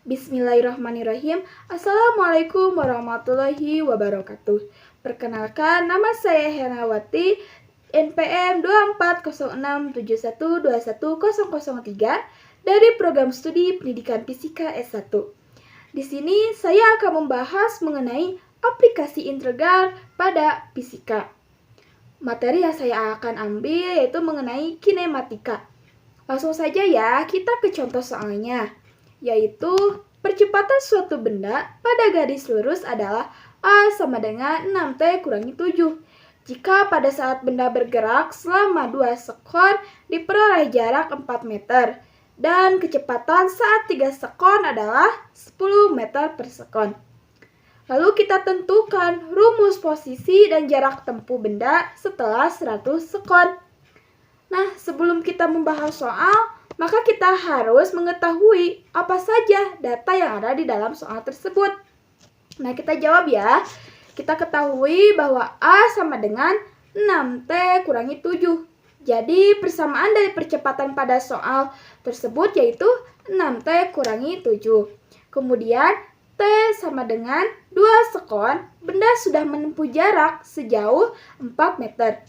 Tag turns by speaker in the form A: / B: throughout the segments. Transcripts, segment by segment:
A: Bismillahirrahmanirrahim. Assalamualaikum warahmatullahi wabarakatuh. Perkenalkan, nama saya Henawati, NPM 240671210003 dari Program Studi Pendidikan Fisika S1. Di sini saya akan membahas mengenai aplikasi integral pada fisika. Materi yang saya akan ambil yaitu mengenai kinematika. Langsung saja ya, kita ke contoh soalnya, yaitu percepatan suatu benda pada garis lurus adalah A sama dengan 6T kurangi 7. Jika pada saat benda bergerak selama 2 sekon diperoleh jarak 4 meter, dan kecepatan saat 3 sekon adalah 10 meter per sekon. Lalu kita tentukan rumus posisi dan jarak tempuh benda setelah 100 sekon. Nah, sebelum kita membahas soal, maka kita harus mengetahui apa saja data yang ada di dalam soal tersebut. Nah, kita jawab ya. Kita ketahui bahwa A sama dengan 6T kurangi 7. Jadi, persamaan dari percepatan pada soal tersebut yaitu 6T kurangi 7. Kemudian, T sama dengan 2 sekon, benda sudah menempuh jarak sejauh 4 meter.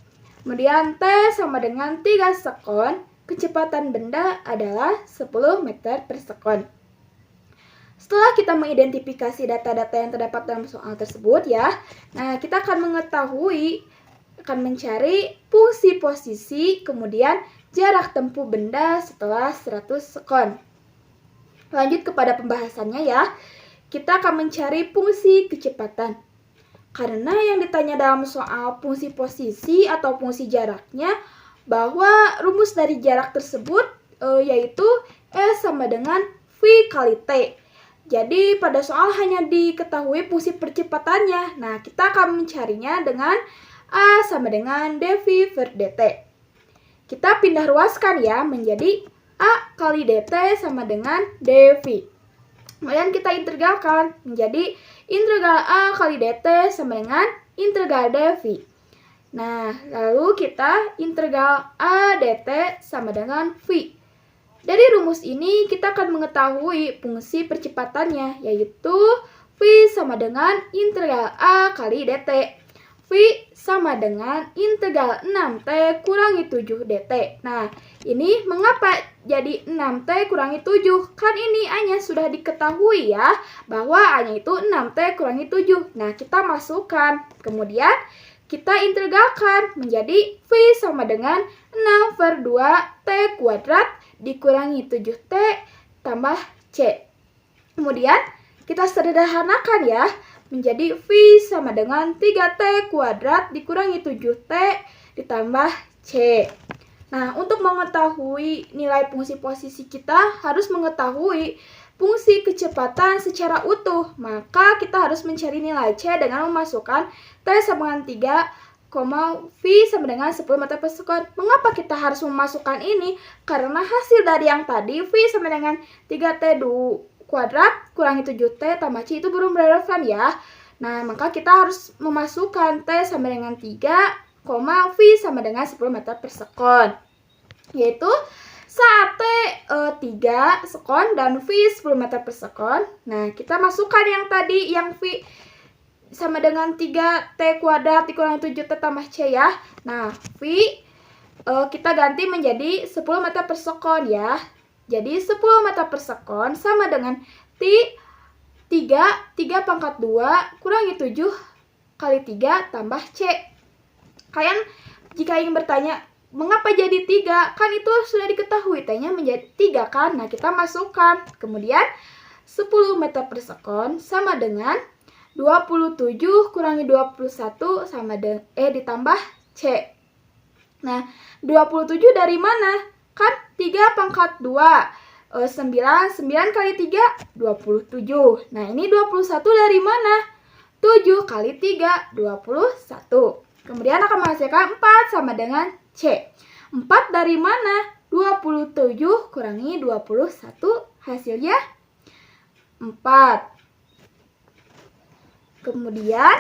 A: Kemudian T sama dengan 3 sekon, kecepatan benda adalah 10 meter per sekon. Setelah kita mengidentifikasi data-data yang terdapat dalam soal tersebut ya, nah kita akan mencari fungsi posisi, kemudian jarak tempuh benda setelah 100 sekon. Lanjut kepada pembahasannya ya. Kita akan mencari fungsi kecepatan. Karena yang ditanya dalam soal fungsi posisi atau fungsi jaraknya, bahwa rumus dari jarak tersebut yaitu S sama dengan V kali T. Jadi pada soal hanya diketahui fungsi percepatannya. Nah, kita akan mencarinya dengan A sama dengan dV per dt. Kita pindah ruaskan ya menjadi A kali dt sama dengan dV. Kemudian kita integralkan menjadi integral A kali dt sama dengan integral dV. Nah, lalu kita integral A dt sama dengan V. Dari rumus ini kita akan mengetahui fungsi percepatannya, yaitu V sama dengan integral A kali dt. V sama dengan integral 6T kurangi 7 dt. Nah, ini mengapa jadi 6T kurangi 7? Kan ini A-nya sudah diketahui ya, bahwa A-nya itu 6T kurangi 7. Nah, kita masukkan. Kemudian, kita integralkan menjadi V sama dengan 6 per 2T kuadrat dikurangi 7T tambah C. Kemudian, kita sederhanakan ya, menjadi V sama dengan 3T kuadrat dikurangi 7T ditambah C. Nah, untuk mengetahui nilai fungsi posisi kita harus mengetahui fungsi kecepatan secara utuh. Maka kita harus mencari nilai C dengan memasukkan T sama dengan 3, V sama dengan 10 meter per sekon. Mengapa kita harus memasukkan ini? Karena hasil dari yang tadi V sama dengan 3T kuadrat kurangi 7T tambah C itu belum relevan ya. Nah, maka kita harus memasukkan T sama dengan 3, V sama dengan 10 meter per sekon. Yaitu saat T 3 sekon dan V 10 meter per sekon. Nah, kita masukkan yang tadi, yang V sama dengan 3T kuadrat dikurangi 7T tambah C ya. Nah, V kita ganti menjadi 10 meter per sekon ya. Jadi 10 meter per sekon sama dengan T 3 pangkat 2 kurangi 7 kali 3 tambah C. Kalian jika ingin bertanya, mengapa jadi 3? Kan itu sudah diketahui, T-nya menjadi 3 kan? Nah, kita masukkan. Kemudian 10 meter per sekon sama dengan 27 kurangi 21 sama ditambah C. Nah, 27 dari mana? Kan 3 pangkat 2, 9 kali 3, 27. Nah, ini 21 dari mana? 7 kali 3, 21. Kemudian akan menghasilkan 4 sama dengan C. 4 dari mana? 27 kurangi 21, hasilnya 4. Kemudian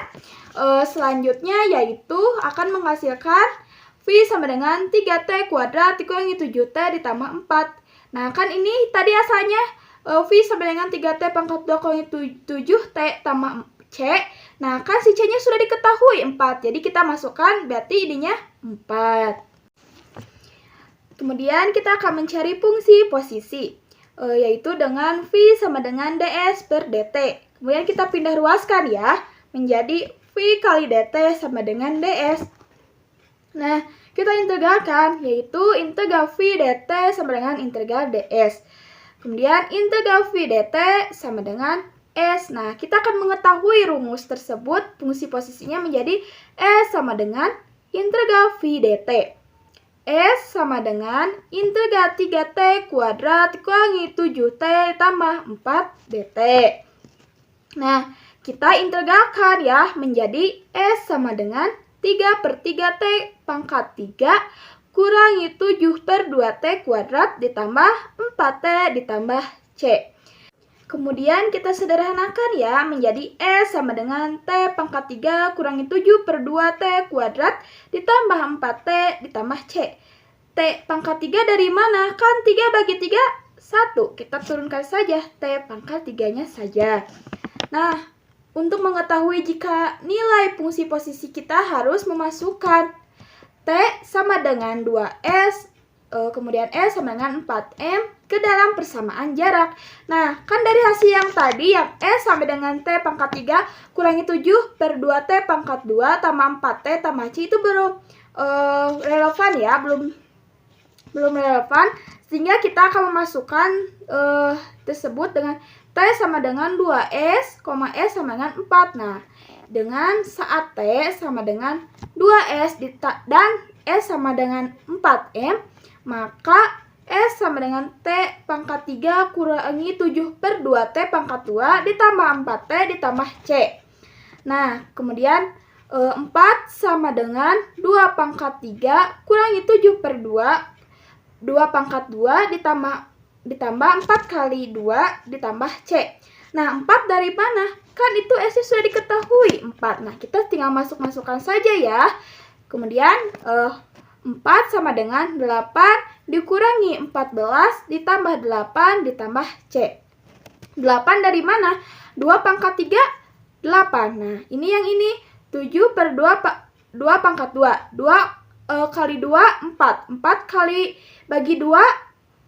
A: selanjutnya yaitu akan menghasilkan V sama dengan 3T kuadrat dikurangi 7T ditambah 4. Nah, kan ini tadi asalnya V sama dengan 3T pangkat 2 kurangi 7T tambah C. Nah, kan si C-nya sudah diketahui 4. Jadi kita masukkan berarti ininya 4. Kemudian kita akan mencari fungsi posisi, yaitu dengan V sama dengan ds per dt. Kemudian kita pindah ruaskan ya, menjadi V kali dt sama dengan ds. Nah, kita integralkan, yaitu integral V dt sama dengan integral ds. Kemudian integral V dt sama dengan S. Nah, kita akan mengetahui rumus tersebut, fungsi posisinya menjadi S sama dengan integral V dt. S sama dengan integral 3T kuadrat kurangi 7T tambah 4 dt. Nah, kita integralkan ya, menjadi S sama dengan 3 per 3T pangkat 3 kurangi 7 per 2T kuadrat ditambah 4T ditambah C. Kemudian kita sederhanakan ya, menjadi S sama dengan T pangkat 3 kurangi 7 per 2T kuadrat ditambah 4T ditambah C. T pangkat 3 dari mana? Kan 3 bagi 3, 1. Kita turunkan saja T pangkat 3-nya saja. Nah, untuk mengetahui jika nilai fungsi posisi kita harus memasukkan T sama dengan 2S, kemudian S sama dengan 4M ke dalam persamaan jarak. Nah, kan dari hasil yang tadi, yang S sama dengan T pangkat 3 kurangi 7 per 2T pangkat 2 tambah 4T tambah C itu belum relevan ya, belum relevan, sehingga kita akan memasukkan tersebut dengan T sama dengan 2S, S sama dengan 4. Nah, dengan saat T sama dengan 2S dan S sama dengan 4M, maka S sama dengan T pangkat 3 kurangi 7 per 2T pangkat 2 ditambah 4T ditambah C. Nah, kemudian 4 sama dengan 2 pangkat 3 kurangi 7 per 2 pangkat 2 ditambah 4 kali 2 ditambah C. Nah, 4 dari mana? Kan itu S-nya sudah diketahui 4. Nah, kita tinggal masukkan saja ya. Kemudian 4 sama dengan 8 dikurangi 14 ditambah 8 ditambah C. 8 dari mana? 2 pangkat 3, 8. Nah, ini yang ini 7 per 2 pangkat 2. 2 kali 2, 4. 4 kali bagi 2,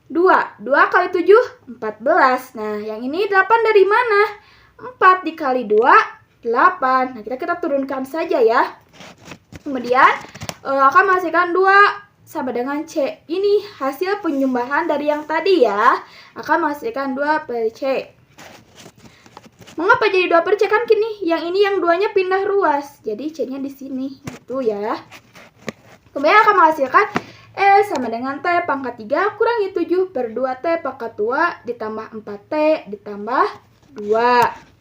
A: 2. 2 kali 7, 14. Nah, yang ini 8 dari mana? 4 dikali 2, 8. Nah, kita turunkan saja ya. Kemudian akan menghasilkan 2 sama dengan C. Ini hasil penyumbahan dari yang tadi ya. Akan menghasilkan 2 per C. Mengapa jadi 2 per C? Kan yang ini yang 2-nya pindah ruas. Jadi C-nya di sini. Gitu ya. Kemudian akan menghasilkan S sama dengan T pangkat 3 kurangi 7 per 2T pangkat 2 ditambah 4T ditambah 2.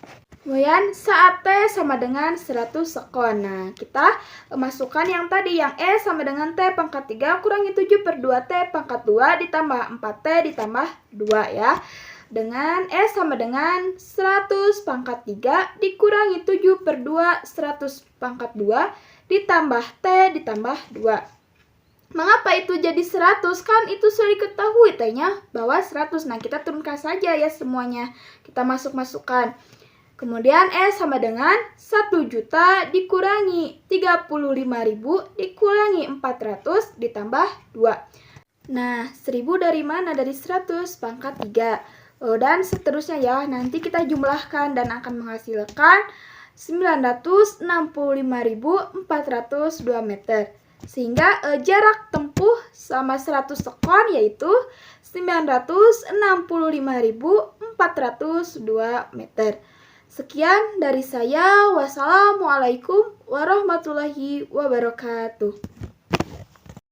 A: Kemudian saat T sama dengan 100 sekon. Nah, kita masukkan yang tadi, yang S sama dengan T pangkat 3 kurangi 7 per 2T pangkat 2 ditambah 4T ditambah 2 ya. Dengan S sama dengan 100 pangkat 3 dikurangi 7 per 2 100 pangkat 2 ditambah T ditambah 2. Mengapa itu jadi 100? Kan itu sudah diketahui T-nya bahwa 100. Nah, kita turunkan saja ya semuanya. Kita masukkan. Kemudian S sama dengan 1 juta dikurangi 35.000 dikurangi 400 ditambah 2. Nah, 1000 dari mana? Dari 100 pangkat 3. Dan seterusnya ya. Nanti kita jumlahkan dan akan menghasilkan 965.402 meter. Sehingga jarak tempuh sama 100 sekon yaitu 965.402 meter. Sekian dari saya. Wassalamualaikum warahmatullahi wabarakatuh.